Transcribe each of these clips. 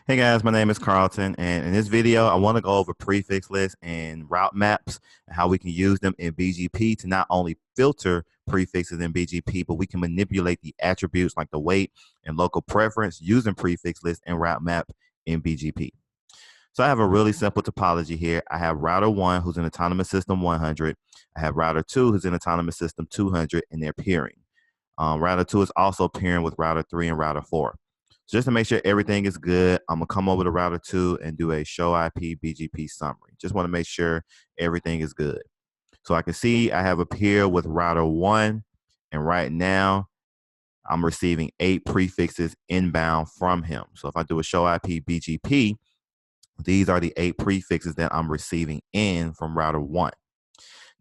Hey guys, my name is Carlton, and in this video, I want to go over prefix lists and route maps and how we can use them in BGP to not only filter prefixes in BGP, but we can manipulate the attributes like the weight and local preference using prefix list and route map in BGP. So I have a really simple topology here. I have router 1, who's in autonomous system 100. I have router 2, who's in autonomous system 200, and they're peering. Router 2 is also pairing with router 3 and router 4. So just to make sure everything is good, I'm going to come over to router 2 and do a show IP BGP summary. Just want to make sure everything is good. So I can see I have a peer with router 1, and right now I'm receiving 8 prefixes inbound from him. So if I do a show IP BGP, these are the 8 prefixes that I'm receiving in from router 1.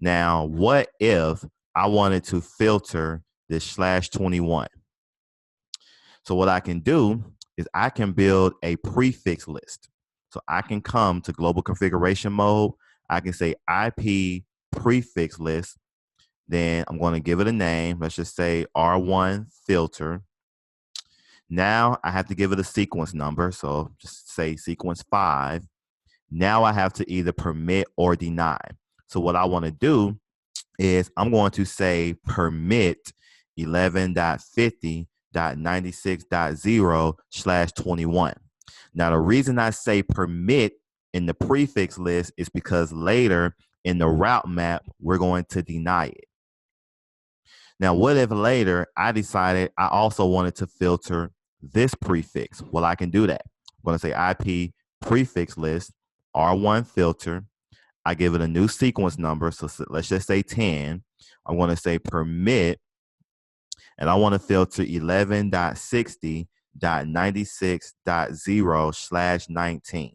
Now, what if I wanted to filter this /21? So what I can do is I can build a prefix list. So I can come to global configuration mode. I can say IP prefix list. Then I'm going to give it a name. Let's just say R1 filter. Now I have to give it a sequence number. So just say sequence 5. Now I have to either permit or deny. So what I want to do is I'm going to say permit 11.50.96.0/21. Now, the reason I say permit in the prefix list is because later in the route map, we're going to deny it. Now, what if later I decided I also wanted to filter this prefix? Well, I can do that. I'm going to say IP prefix list, R1 filter. I give it a new sequence number. So let's just say 10. I'm going to say permit, and I want to filter 11.60.96.0/19.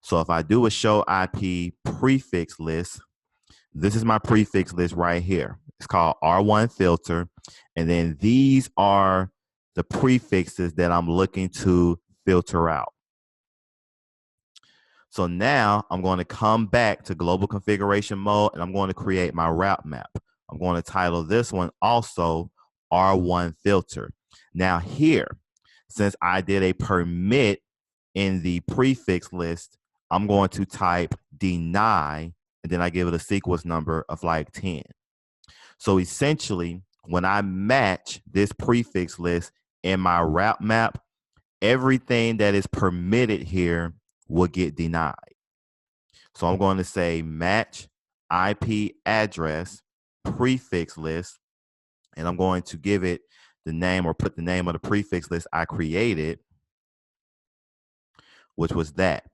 So if I do a show IP prefix list, this is my prefix list right here. It's called R1 filter. And then these are the prefixes that I'm looking to filter out. So now I'm going to come back to global configuration mode, and I'm going to create my route map. I'm going to title this one also R1 filter. Now here, since I did a permit in the prefix list, I'm going to type deny, and then I give it a sequence number of like 10. So essentially, when I match this prefix list in my route map, everything that is permitted here will get denied. So I'm going to say match IP address prefix list, and I'm going to give it the name or put the name of the prefix list I created, which was that.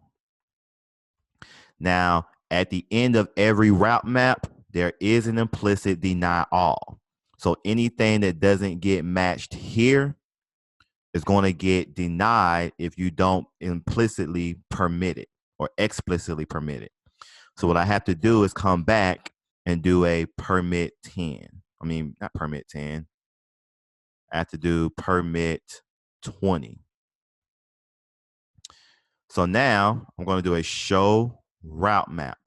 Now, at the end of every route map, there is an implicit deny all. So anything that doesn't get matched here is going to get denied if you don't implicitly permit it or explicitly permit it. So what I have to do is come back and do a permit 10. I mean, not permit 10. I have to do permit 20. So now I'm going to do a show route map.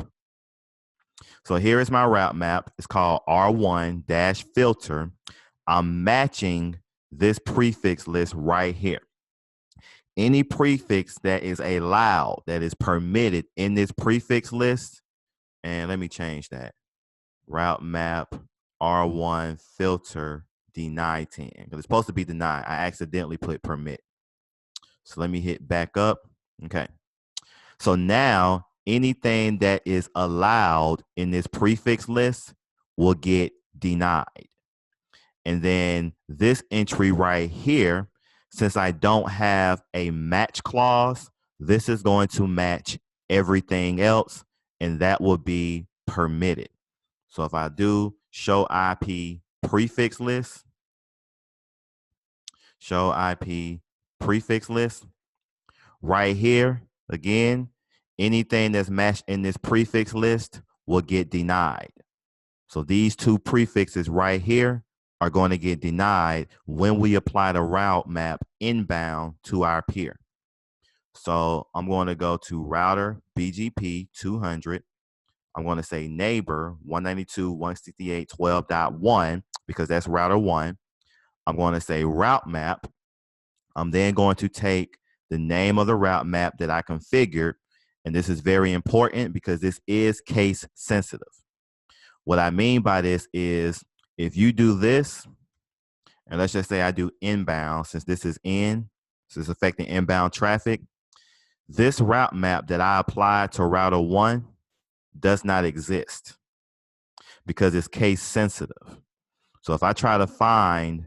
So here is my route map. It's called R1-filter. I'm matching this prefix list right here. Any prefix that is allowed, that is permitted in this prefix list, and let me change that. Route map R1 filter deny 10, because it's supposed to be deny. I accidentally put permit. So let me hit back up. Okay. So now anything that is allowed in this prefix list will get denied. And then this entry right here, since I don't have a match clause, this is going to match everything else, and that will be permitted. So if I do show IP prefix list, show IP prefix list, right here, again, anything that's matched in this prefix list will get denied. So these two prefixes right here are going to get denied when we apply the route map inbound to our peer. So I'm going to go to router BGP 200. I'm going to say neighbor 192.168.12.1 because that's router 1. I'm going to say route map. I'm then going to take the name of the route map that I configured, and this is very important because this is case sensitive. What I mean by this is if you do this, and let's just say I do inbound, since this is so it's affecting inbound traffic, this route map that I applied to router 1 does not exist because it's case sensitive. So if I try to find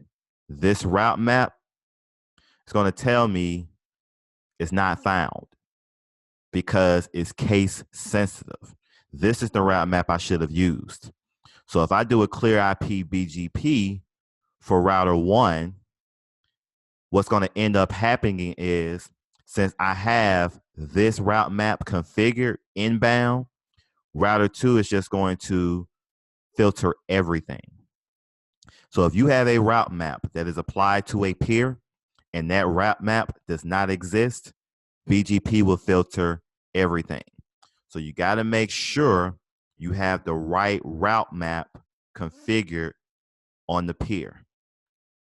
this route map, it's going to tell me it's not found because it's case sensitive. This is the route map I should have used. So if I do a clear IP BGP for router 1, what's going to end up happening is, since I have this route map configured inbound, router 2 is just going to filter everything. So if you have a route map that is applied to a peer and that route map does not exist, BGP will filter everything. So you got to make sure you have the right route map configured on the peer.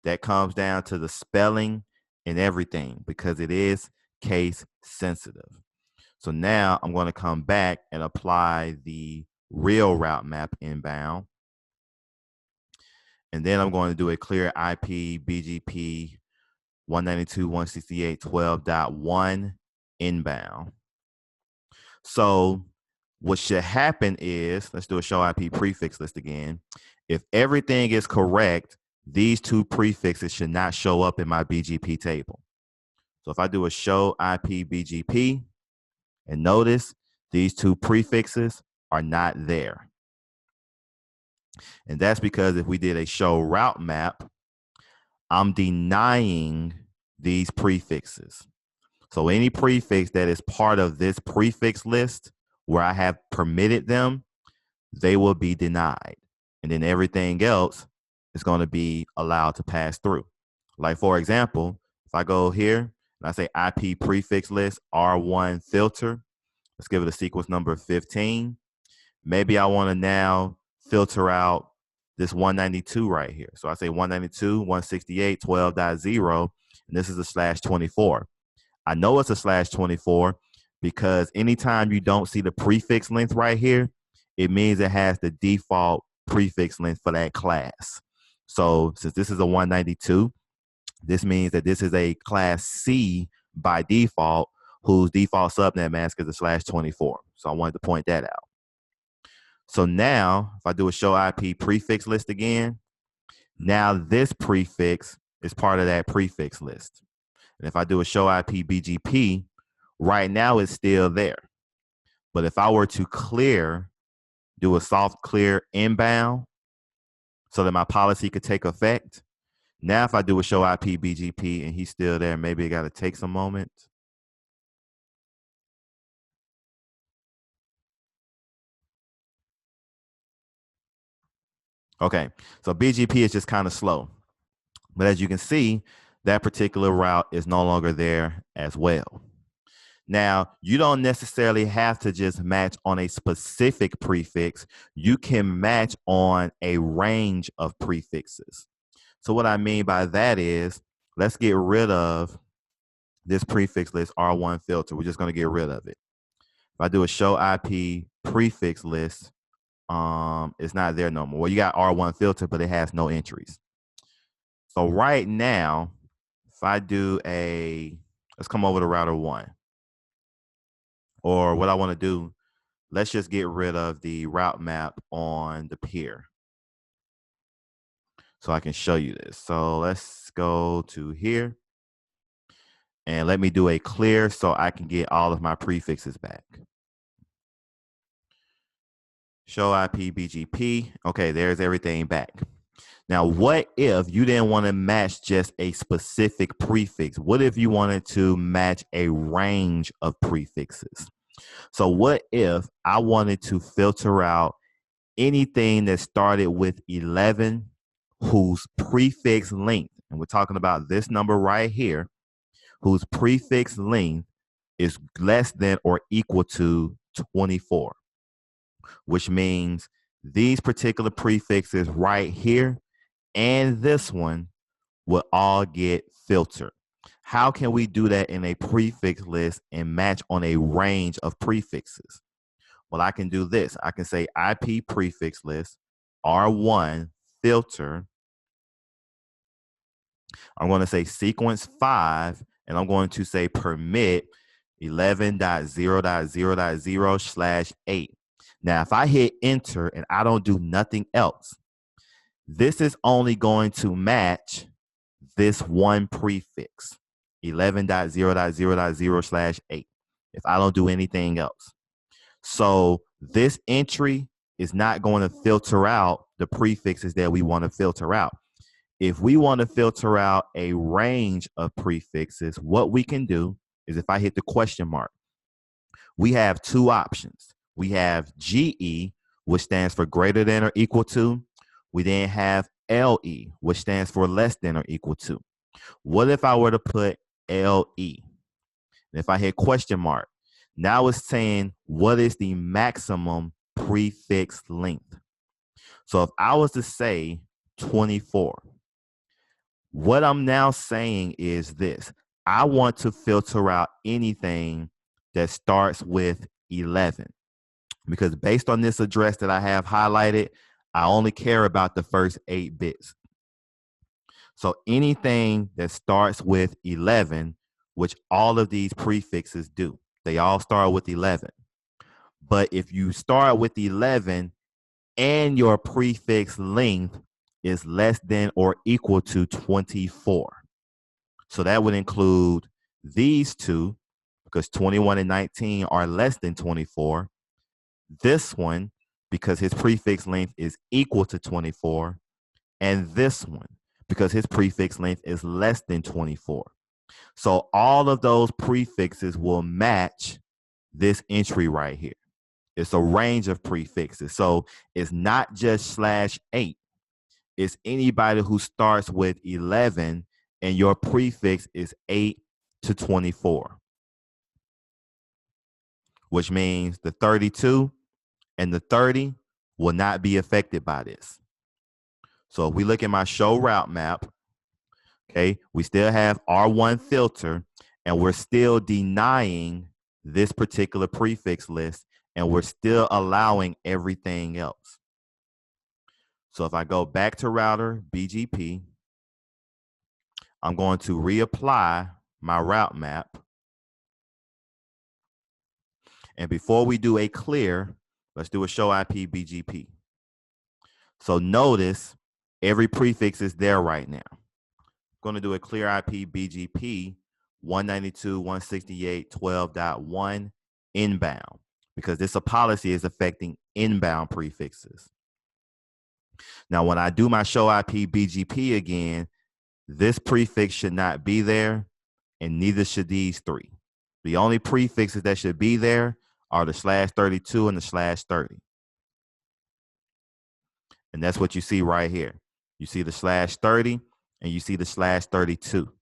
That comes down to the spelling and everything because it is case sensitive. So now I'm going to come back and apply the real route map inbound. And then I'm going to do a clear IP BGP 192.168.12.1 inbound. So what should happen is, let's do a show IP prefix list again. If everything is correct, these two prefixes should not show up in my BGP table. So if I do a show IP BGP, and notice these two prefixes are not there. And that's because if we did a show route map, I'm denying these prefixes. So any prefix that is part of this prefix list where I have permitted them, they will be denied. And then everything else is going to be allowed to pass through. Like, for example, if I go here and I say IP prefix list R1 filter, let's give it a sequence number 15. Maybe I want to now filter out this 192 right here. So I say 192.168.12.0, and this is a /24. I know it's a /24 because anytime you don't see the prefix length right here, it means it has the default prefix length for that class. So since this is a 192, this means that this is a class C by default, whose default subnet mask is a /24. So I wanted to point that out. So now if I do a show IP prefix list again, now this prefix is part of that prefix list. And if I do a show IP BGP, right now it's still there. But if I were to do a soft clear inbound so that my policy could take effect, now if I do a show IP BGP and he's still there, maybe it got to take some moment. Okay, so BGP is just kind of slow. But as you can see, that particular route is no longer there as well. Now, you don't necessarily have to just match on a specific prefix. You can match on a range of prefixes. So what I mean by that is, let's get rid of this prefix list R1 filter. We're just going to get rid of it. If I do a show IP prefix list, it's not there no more. Well, you got R1 filter, but it has no entries. So right now, if I do let's come over to router 1. Or what I want to do, let's just get rid of the route map on the peer so I can show you this. So let's go to here and let me do a clear so I can get all of my prefixes back. Show IP BGP. Okay, there's everything back. Now, what if you didn't want to match just a specific prefix? What if you wanted to match a range of prefixes? So what if I wanted to filter out anything that started with 11 whose prefix length, and we're talking about this number right here, whose prefix length is less than or equal to 24, which means these particular prefixes right here and this one will all get filtered. How can we do that in a prefix list and match on a range of prefixes? Well, I can do this. I can say IP prefix list, R1 filter. I'm going to say sequence 5, and I'm going to say permit 11.0.0.0/8. Now, if I hit enter and I don't do nothing else, this is only going to match this one prefix, 11.0.0.0/8, if I don't do anything else. So this entry is not going to filter out the prefixes that we want to filter out. If we want to filter out a range of prefixes, what we can do is if I hit the question mark, we have two options. We have GE, which stands for greater than or equal to. We then have LE, which stands for less than or equal to. What if I were to put LE? And if I hit question mark, now it's saying what is the maximum prefix length. So if I was to say 24, what I'm now saying is this. I want to filter out anything that starts with 11, because based on this address that I have highlighted, I only care about the first 8 bits. So anything that starts with 11, which all of these prefixes do, they all start with 11. But if you start with 11 and your prefix length is less than or equal to 24, so that would include these two, because 21 and 19 are less than 24. This one, because his prefix length is equal to 24. And this one, because his prefix length is less than 24. So all of those prefixes will match this entry right here. It's a range of prefixes. So it's not just /8. It's anybody who starts with 11 and your prefix is 8 to 24, which means the 32 and the 30 will not be affected by this. So if we look at my show route map, okay, we still have R1 filter, and we're still denying this particular prefix list, and we're still allowing everything else. So if I go back to router BGP, I'm going to reapply my route map. And before we do a clear, let's do a show IP BGP. So notice every prefix is there right now. I'm going to do a clear IP BGP 192.168.12.1 inbound, because this policy is affecting inbound prefixes. Now, when I do my show IP BGP again, this prefix should not be there, and neither should these three. The only prefixes that should be there are the /32 and the /30. And that's what you see right here. You see the /30 and you see the /32.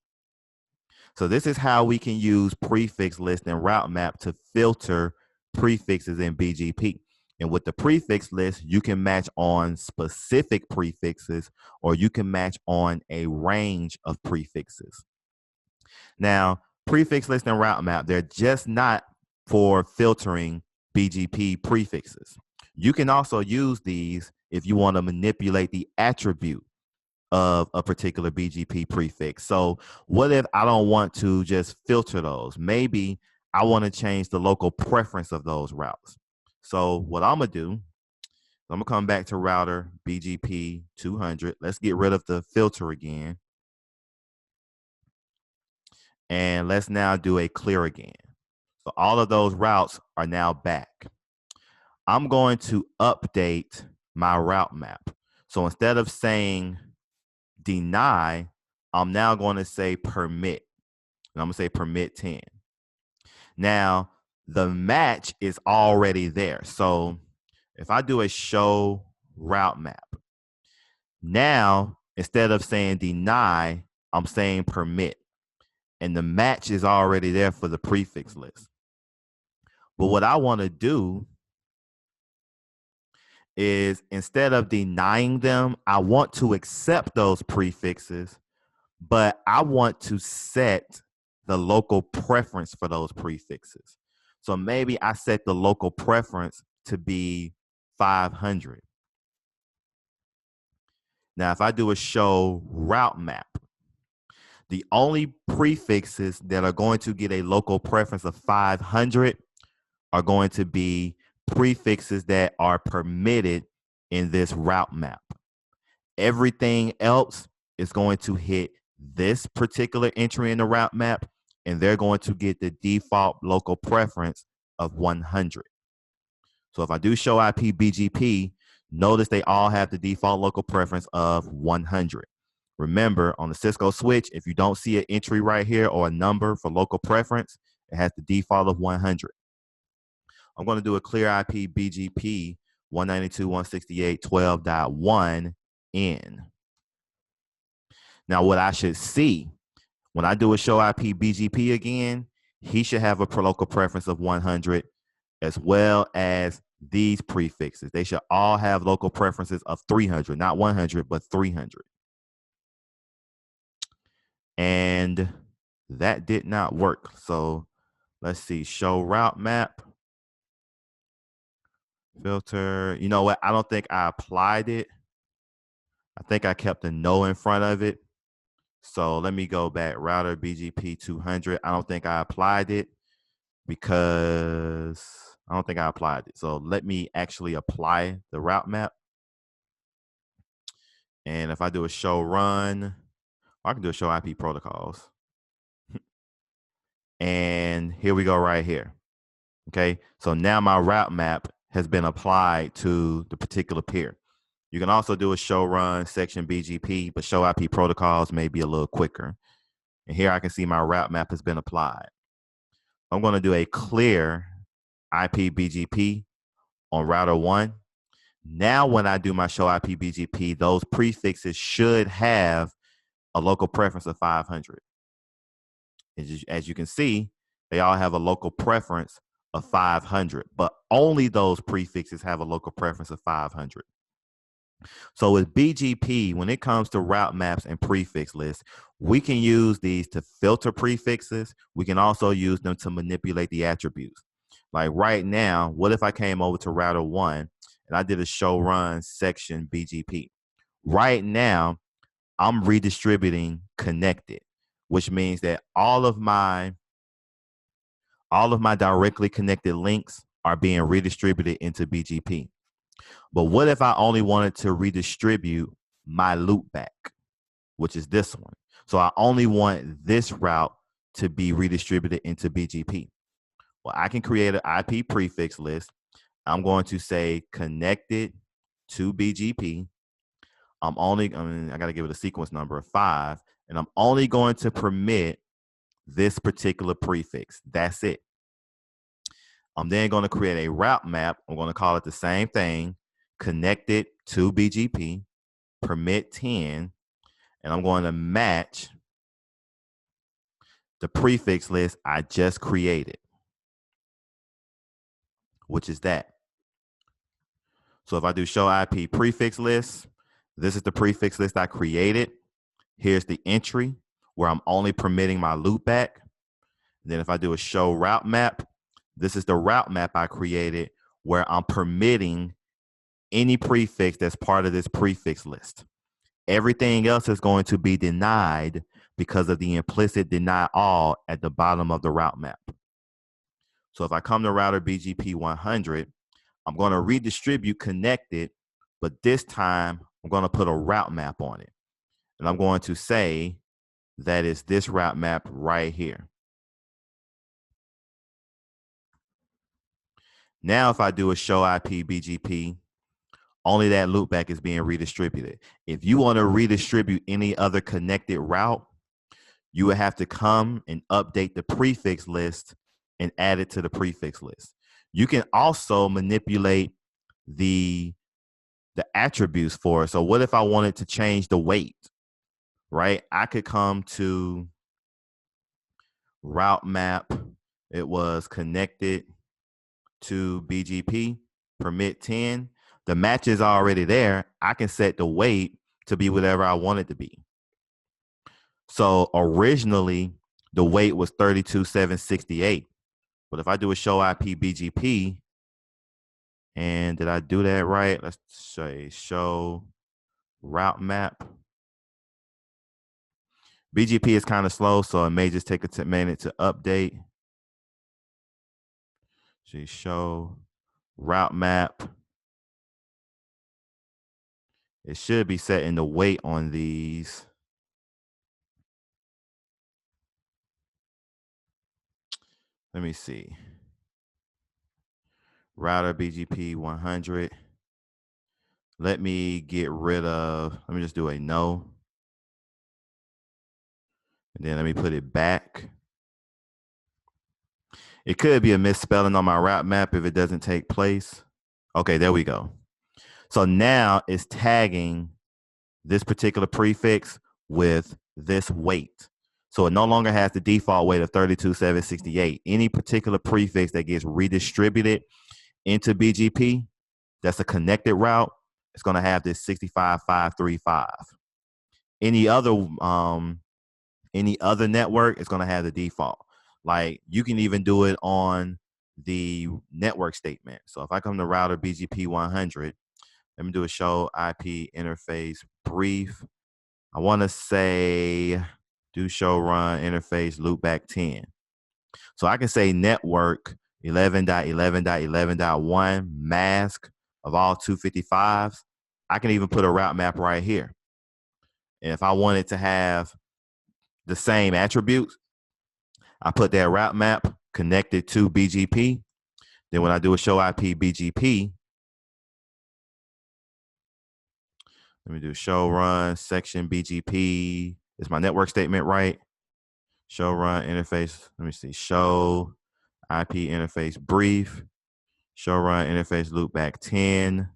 So this is how we can use prefix list and route map to filter prefixes in BGP. And with the prefix list, you can match on specific prefixes, or you can match on a range of prefixes. Now, prefix list and route map, they're just not for filtering BGP prefixes. You can also use these if you want to manipulate the attribute of a particular BGP prefix. So what if I don't want to just filter those? Maybe I want to change the local preference of those routes. So what I'm going to do, I'm going to come back to router BGP 200. Let's get rid of the filter again. And let's now do a clear again. So all of those routes are now back. I'm going to update my route map. So instead of saying deny, I'm now going to say permit. And I'm going to say permit 10. Now, the match is already there. So if I do a show route map, now instead of saying deny, I'm saying permit. And the match is already there for the prefix list. But what I want to do is, instead of denying them, I want to accept those prefixes, but I want to set the local preference for those prefixes. So maybe I set the local preference to be 500. Now, if I do a show route map, the only prefixes that are going to get a local preference of 500 are going to be prefixes that are permitted in this route map. Everything else is going to hit this particular entry in the route map, and they're going to get the default local preference of 100. So if I do show IP BGP, notice they all have the default local preference of 100. Remember, on the Cisco switch, if you don't see an entry right here or a number for local preference, it has the default of 100. I'm going to do a clear IP BGP 192.168.12.1 in. Now, what I should see when I do a show IP BGP again, he should have a local preference of 100, as well as these prefixes. They should all have local preferences of 300, not 100, but 300. And that did not work. So let's see, show route map, filter. You know what? I don't think I applied it. I think I kept a no in front of it. So let me go back, router BGP 200. I don't think I applied it because I don't think I applied it. So let me actually apply the route map. And if I do a show run, I can do a show IP protocols. And here we go right here. Okay, so now my route map has been applied to the particular peer. You can also do a show run section BGP, but show IP protocols may be a little quicker. And here I can see my route map has been applied. I'm going to do a clear IP BGP on router 1. Now when I do my show IP BGP, those prefixes should have a local preference of 500. As you can see, they all have a local preference of 500, but only those prefixes have a local preference of 500. So with BGP, when it comes to route maps and prefix lists, we can use these to filter prefixes. We can also use them to manipulate the attributes. Like right now, what if I came over to router 1 and I did a show run section BGP? Right now, I'm redistributing connected, which means that all of my directly connected links are being redistributed into BGP. But what if I only wanted to redistribute my loopback, which is this one? So I only want this route to be redistributed into BGP. Well, I can create an IP prefix list. I'm going to say connected to BGP. I got to give it a sequence number of 5, and I'm only going to permit this particular prefix. That's it. I'm then going to create a route map. I'm going to call it the same thing, connected to BGP, permit 10, and I'm going to match the prefix list I just created, which is that. So if I do show IP prefix list, this is the prefix list I created. Here's the entry where I'm only permitting my loopback. Then if I do a show route map, this is the route map I created where I'm permitting any prefix that's part of this prefix list. Everything else is going to be denied because of the implicit deny all at the bottom of the route map. So if I come to router BGP 100, I'm going to redistribute connected, but this time I'm going to put a route map on it. And I'm going to say that is this route map right here. Now, if I do a show IP BGP, only that loopback is being redistributed. If you want to redistribute any other connected route, you would have to come and update the prefix list and add it to the prefix list. You can also manipulate the attributes for it. So what if I wanted to change the weight, right? I could come to route map. It was connected to BGP, permit 10. The match is already there. I can set the weight to be whatever I want it to be. So originally, the weight was 32,768. But if I do a show IP BGP, and did I do that right? Let's say show route map. BGP is kind of slow, so it may just take a minute to update. So show route map. It should be setting the weight on these. Let me see. Router BGP 100. Let me get rid of, let me just do a no. And then let me put it back. It could be a misspelling on my route map if it doesn't take place. Okay, there we go. So now it's tagging this particular prefix with this weight. So it no longer has the default weight of 32,768. Any particular prefix that gets redistributed into BGP, that's a connected route, it's going to have this 65535. Any other network is going to have the default. Like you can even do it on the network statement. So if I come to router BGP 100, let me do a show IP interface brief. I want to say do show run interface loopback 10. So I can say network 11.11.11.1 mask of all 255s. I can even put a route map right here. And if I wanted to have the same attributes, I put that route map connected to BGP. Then when I do a show IP BGP, let me do show run section BGP. Is my network statement right? Show run interface. Let me see. Show IP interface brief. Show run interface loopback 10.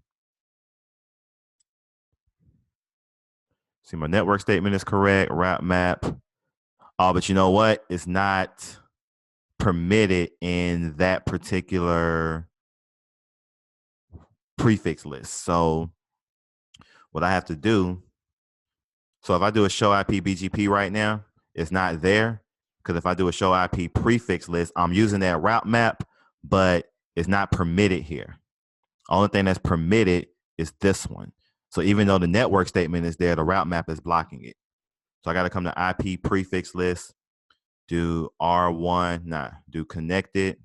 See, my network statement is correct. Route map. Oh, but you know what? It's not permitted in that particular prefix list. So what I have to do, so if I do a show IP BGP right now, it's not there. Because if I do a show IP prefix list, I'm using that route map, but it's not permitted here. Only thing that's permitted is this one. So even though the network statement is there, the route map is blocking it. So I got to come to IP prefix list, do R1, do connected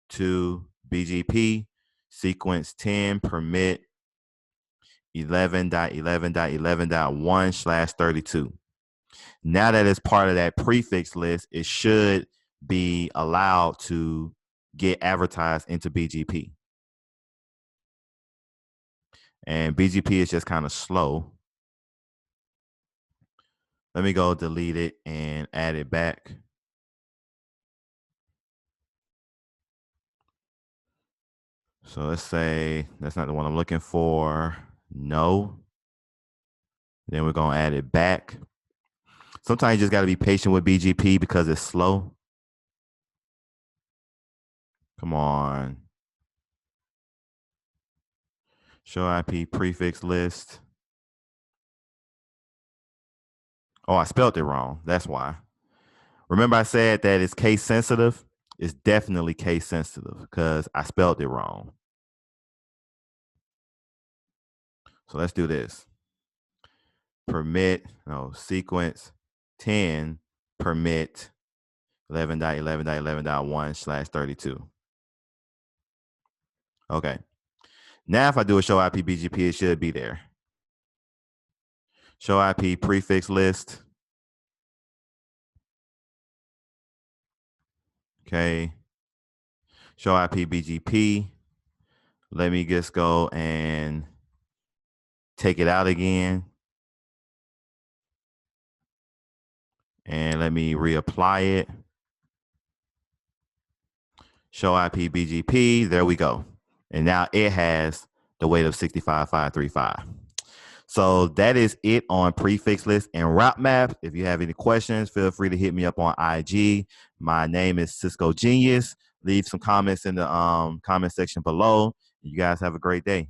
to BGP, sequence 10, permit 11.11.11.1/32. Now that it's part of that prefix list, it should be allowed to get advertised into BGP. And BGP is just kind of slow. Let me go delete it and add it back. So let's say that's not the one I'm looking for. No. Then we're going to add it back. Sometimes you just got to be patient with BGP because it's slow. Come on. Show IP prefix list. Oh, I spelled it wrong. That's why. Remember I said that it's case sensitive? It's definitely case sensitive because I spelled it wrong. So let's do this. Permit, sequence 10, permit 11.11.11.1/32. Okay. Now if I do a show IP BGP, it should be there. Show IP prefix list. Okay. Show IP BGP. Let me just go and take it out again. And let me reapply it. Show IP BGP. There we go. And now it has the weight of 65535. So that is it on prefix list and route map. If you have any questions, feel free to hit me up on IG. My name is Cisco Genius. Leave some comments in the comment section below. You guys have a great day.